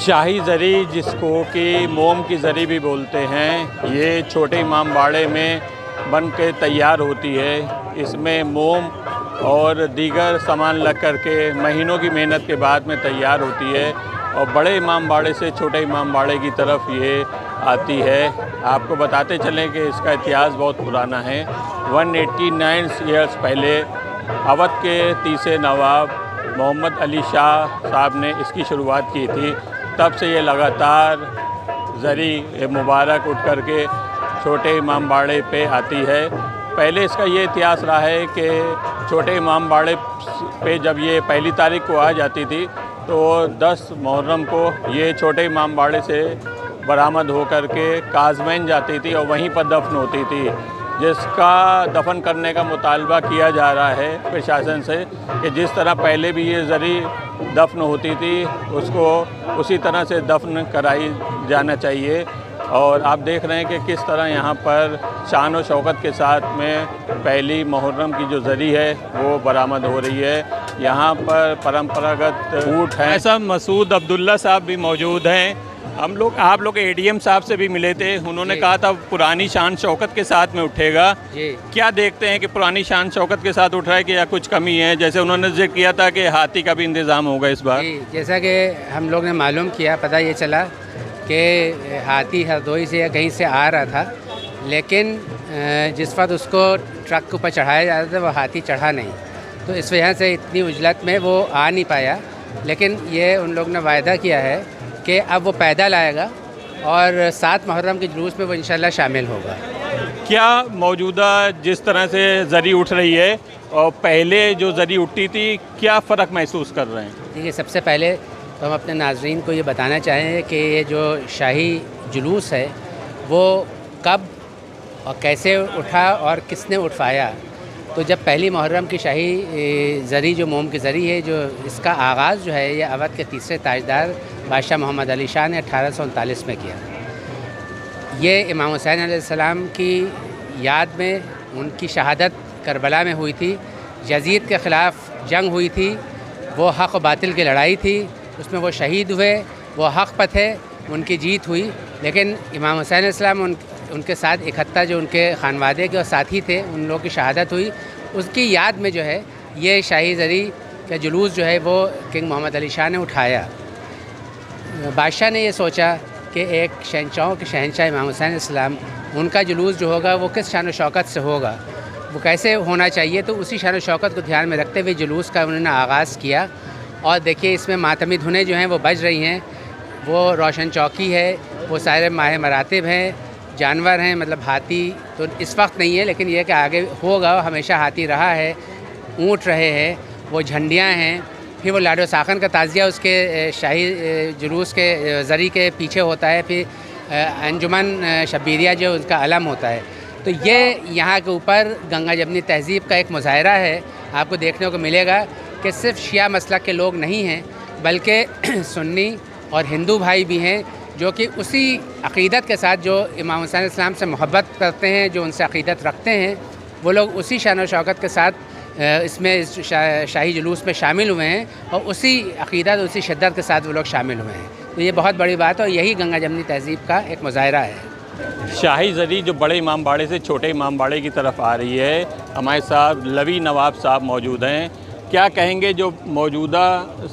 शाही ज़री, जिसको कि मोम की ज़री भी बोलते हैं, ये छोटे इमामबाड़े में बन के तैयार होती है। इसमें मोम और दीगर सामान लग कर के महीनों की मेहनत के बाद में तैयार होती है और बड़े इमामबाड़े से छोटे इमामबाड़े की तरफ ये आती है। आपको बताते चलें कि इसका इतिहास बहुत पुराना है। 189 ईयर्स पहले अवध के तीसरे नवाब मोहम्मद अली शाह साहब ने इसकी शुरुआत की थी। तब से ये लगातार ज़री मुबारक उठ कर के छोटे इमामबाड़े पे आती है। पहले इसका ये इतिहास रहा है कि छोटे इमामबाड़े पे जब ये पहली तारीख को आ जाती थी तो 10 मुहर्रम को ये छोटे इमामबाड़े से बरामद होकर के काज़मैन जाती थी और वहीं पर दफन होती थी, जिसका दफन करने का मुतालबा किया जा रहा है प्रशासन से कि जिस तरह पहले भी ये ज़री दफन होती थी उसको उसी तरह से दफन कराई जाना चाहिए। और आप देख रहे हैं कि किस तरह यहाँ पर शान और शौकत के साथ में पहली मुहर्रम की जो ज़री है वो बरामद हो रही है। यहाँ पर परंपरागत ऊँट हैं। ऐसा मसूद अब्दुल्ला साहब भी मौजूद हैं। आप लोग एडीएम साहब से भी मिले थे, उन्होंने कहा था पुरानी शान शौकत के साथ में उठेगा। क्या देखते हैं कि पुरानी शान शौकत के साथ उठ रहा है कि या कुछ कमी है? जैसे उन्होंने जिक्र किया था कि हाथी का भी इंतज़ाम होगा इस बार। जैसा कि हम लोग ने मालूम किया, पता ये चला कि हाथी हरदोई से या कहीं से आ रहा था, लेकिन जिस वक्त उसको ट्रक के ऊपर चढ़ाया जा रहा था वो हाथी चढ़ा नहीं, तो इस वजह से इतनी उजलत में वो आ नहीं पाया। लेकिन ये उन लोग ने वायदा किया है कि अब वो पैदल आएगा और 7 मुहर्रम के जुलूस में वो इंशाल्लाह शामिल होगा। क्या मौजूदा जिस तरह से ज़री उठ रही है और पहले जो ज़री उठती थी, क्या फ़र्क महसूस कर रहे हैं? देखिए, सबसे पहले तो हम अपने नाज़रीन को ये बताना चाहेंगे कि ये जो शाही जुलूस है वो कब और कैसे उठा और किसने उठवाया। तो जब पहली मुहर्रम की शाही ज़री जो मोम की ज़री है, जो इसका आगाज़ जो है ये अवध के तीसरे ताजदार बादशाह मोहम्मद अली शाह ने 1839 में किया। ये इमाम हुसैन अलैहिस्सलाम की याद में उनकी शहादत करबला में हुई थी। यजीद के ख़िलाफ़ जंग हुई थी, वो हक़ व बातिल की लड़ाई थी, उसमें वो शहीद हुए, वो हक़ पर थे, उनकी जीत हुई। लेकिन इमाम हुसैन अलैहिस्सलाम उनके साथ 71 जो उनके खानवादे के और साथी थे, उन लोगों की शहादत हुई। उसकी याद में जो है ये शाही ज़री का जुलूस जो है वो किंग मोहम्मद अली शाह ने उठाया। बादशाह ने ये सोचा कि एक शहंशाहों के शहंशाह इमाम हुसैन अलैहिस्सलाम, उनका जुलूस जो होगा वो किस शान व शौकत से होगा, वो कैसे होना चाहिए। तो उसी शान व शौकत को ध्यान में रखते हुए जुलूस का उन्होंने आगाज़ किया। और देखिए, इसमें मातमी धुनें जो हैं वो बज रही हैं, वो रोशन चौकी है, वो सारे माह मरातिब हैं, जानवर हैं, मतलब हाथी तो इस वक्त नहीं है, लेकिन यह कि आगे होगा, हमेशा हाथी रहा है, ऊँट रहे हैं, वो झंडियाँ हैं। फिर वो लाडो साखन का ताज़िया उसके शाही जुलूस के ज़री के पीछे होता है। फिर अंजुमन शब्बीरिया जो उसका अलम होता है। तो ये यहाँ के ऊपर गंगा जमनी तहज़ीब का एक मुज़ाहिरा है। आपको देखने को मिलेगा कि सिर्फ शिया मसलक के लोग नहीं हैं, बल्कि सुन्नी और हिंदू भाई भी हैं जो कि उसी अक़ीदत के साथ, जो इमाम हुसैन अलैहिस्सलाम से मोहब्बत करते हैं, जो उनसे अक़ीदत रखते हैं, वो लोग उसी शान व शौकत के साथ इसमें शाही जुलूस में शामिल हुए हैं और उसी अक़ीदत, उसी शिद्दत के साथ वो लोग शामिल हुए हैं। तो ये बहुत बड़ी बात है और यही गंगा जमनी तहज़ीब का एक मुज़ाहिरा है। शाही ज़री जो बड़े इमामबाड़े से छोटे इमामबाड़े की तरफ आ रही है, हमारे साथ लवी नवाब साहब मौजूद हैं। क्या कहेंगे जो मौजूदा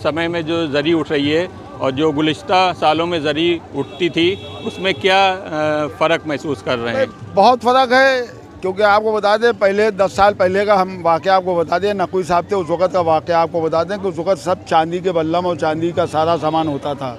समय में जो ज़री उठ रही है और जो गुज़िश्ता सालों में ज़री उठती थी, उसमें क्या फ़र्क महसूस कर रहे हैं? बहुत फ़र्क है, क्योंकि आपको बता दें, पहले 10 साल पहले का हम वाक़या आपको बता दें, नक़वी साहब थे उस वक़्त का वाक़या आपको बता दें कि उस वक़्त सब चांदी के बल्लम और चांदी का सारा सामान होता था।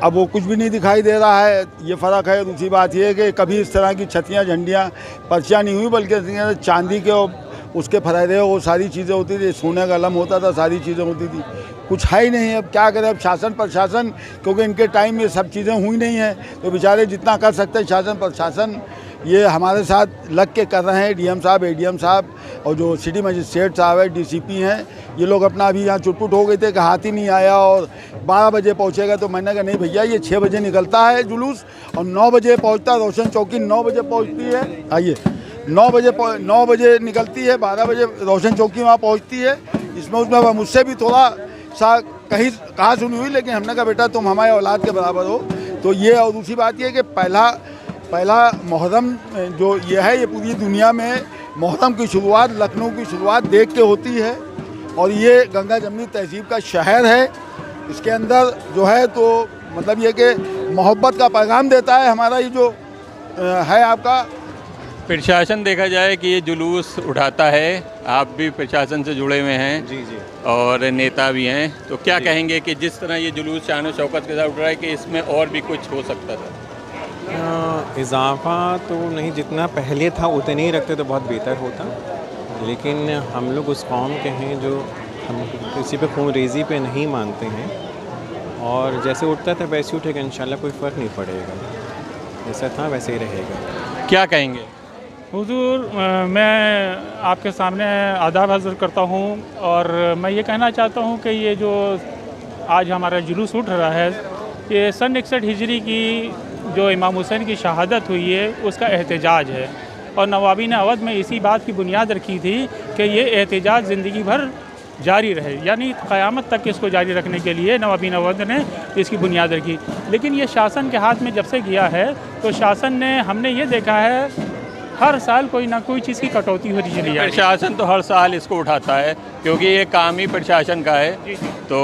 अब वो कुछ भी नहीं दिखाई दे रहा है, ये फ़र्क है। दूसरी बात ये है कि कभी इस तरह की छतियाँ, झंडियाँ, पर्चियाँ नहीं हुई, बल्कि चांदी के और उसके फरायदे वो सारी चीज़ें होती थी, सोने का अलम होता था, सारी चीज़ें होती थी। कुछ है ही नहीं। अब क्या करें, अब शासन प्रशासन, क्योंकि इनके टाइम में सब चीज़ें हुई नहीं हैं, तो बेचारे जितना कर सकते हैं शासन प्रशासन ये हमारे साथ लग के कर रहे हैं। डीएम साहब, एडीएम साहब और जो सिटी मजिस्ट्रेट साहब है, डीसीपी हैं, ये लोग अपना अभी यहाँ चुटपुट हो गए थे कि हाथी नहीं आया और 12 बजे पहुँचेगा। तो मैंने कहा नहीं भैया, ये 6 बजे निकलता है जुलूस और 9 बजे पहुँचता है। रोशन चौकी 9 बजे पहुँचती है, आइए 9 बजे निकलती है, 12 बजे रोशन चौकी वहाँ पहुँचती है। इसमें उसमें मुझसे भी थोड़ा सा कहा सुनी हुई, लेकिन हमने कहा बेटा तुम हमारे औलाद के बराबर हो। तो ये, और दूसरी बात ये कि पहला मुहर्रम जो ये है, ये पूरी दुनिया में मुहर्रम की शुरुआत, लखनऊ की शुरुआत देख के होती है। और ये गंगा जमनी तहजीब का शहर है। इसके अंदर जो है तो मतलब ये कि मोहब्बत का पैगाम देता है हमारा ये जो है आपका प्रशासन। देखा जाए कि ये जुलूस उठाता है, आप भी प्रशासन से जुड़े हुए हैं जी जी। और नेता भी हैं, तो क्या कहेंगे कि जिस तरह ये जुलूस शान और शौकत के साथ उठ रहा है कि इसमें और भी कुछ हो सकता था? इजाफा तो नहीं, जितना पहले था उतने ही रखते तो बहुत बेहतर होता, लेकिन हम लोग उस कौम के हैं जो हम किसी पे खून रेजी पे नहीं मानते हैं, और जैसे उठता था वैसे उठेगा, इंशाल्लाह कोई फ़र्क नहीं पड़ेगा, जैसा था वैसे ही रहेगा। क्या कहेंगे? हुजूर, मैं आपके सामने आदाब हज़र करता हूँ और मैं ये कहना चाहता हूँ कि ये जो आज हमारा जुलूस उठ रहा है, ये सन 61 हिजरी की जो इमाम हुसैन की शहादत हुई है उसका एहतजाज है। और नवाबीन अवध में इसी बात की बुनियाद रखी थी कि ये एहतजाज ज़िंदगी भर जारी रहे, यानी क़यामत तक इसको जारी रखने के लिए नवाबीन अवध ने इसकी बुनियाद रखी। लेकिन ये शासन के हाथ में जब से गया है तो शासन ने, हमने ये देखा है हर साल कोई ना कोई चीज़ की कटौती होती चली जाती है। प्रशासन तो हर साल इसको उठाता है क्योंकि ये काम ही प्रशासन का है, तो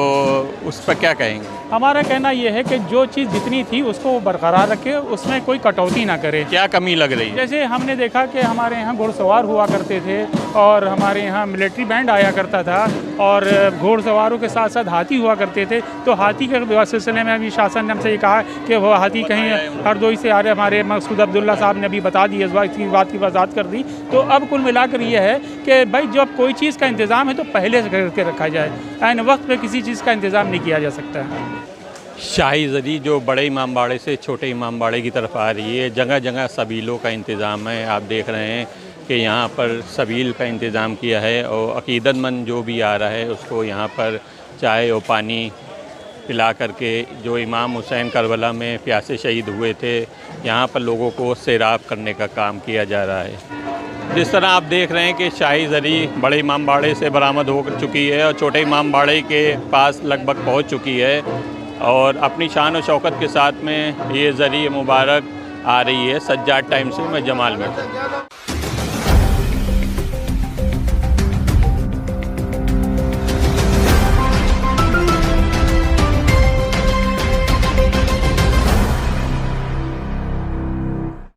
उस पर क्या कहेंगे? हमारा कहना ये है कि जो चीज़ जितनी थी उसको वो बरकरार रखे, उसमें कोई कटौती ना करे। क्या कमी लग रही है? जैसे हमने देखा कि हमारे यहाँ घुड़सवार हुआ करते थे और हमारे यहाँ मिलिट्री बैंड आया करता था और घुड़सवारों के साथ साथ हाथी हुआ करते थे। तो हाथी के सिलसिले में अभी शासन ने हमसे ये कहा कि वो हाथी कहीं हरदोई से आ रहे, हमारे मकसूद अब्दुल्ला साहब ने अभी बता दी, इस बात की वजाहत कर दी। तो अब कुल मिलाकर ये है कि भाई जब कोई चीज़ का इंतज़ाम है तो पहले से करके रखा जाए, ऐन वक्त पे किसी चीज़ का इंतज़ाम नहीं किया जा सकता है। शाही ज़री जो बड़े इमामबाड़े से छोटे इमामबाड़े की तरफ आ रही है, जगह जगह सबीलों का इंतज़ाम है। आप देख रहे हैं कि यहाँ पर सबील का इंतज़ाम किया है और अक़ीदतमंद जो भी आ रहा है उसको यहाँ पर चाय और पानी पिला करके, जो इमाम हुसैन करबला में प्यासे शहीद हुए थे, यहाँ पर लोगों को सैराब करने का काम किया जा रहा है। जिस तरह आप देख रहे हैं कि शाही ज़री बड़े इमामबाड़े से बरामद हो चुकी है और छोटे इमामबाड़े के पास लगभग पहुँच चुकी है और अपनी शान और शौकत के साथ में ये ज़री मुबारक आ रही है। सज्जाद टाइम से मैं जमाल में।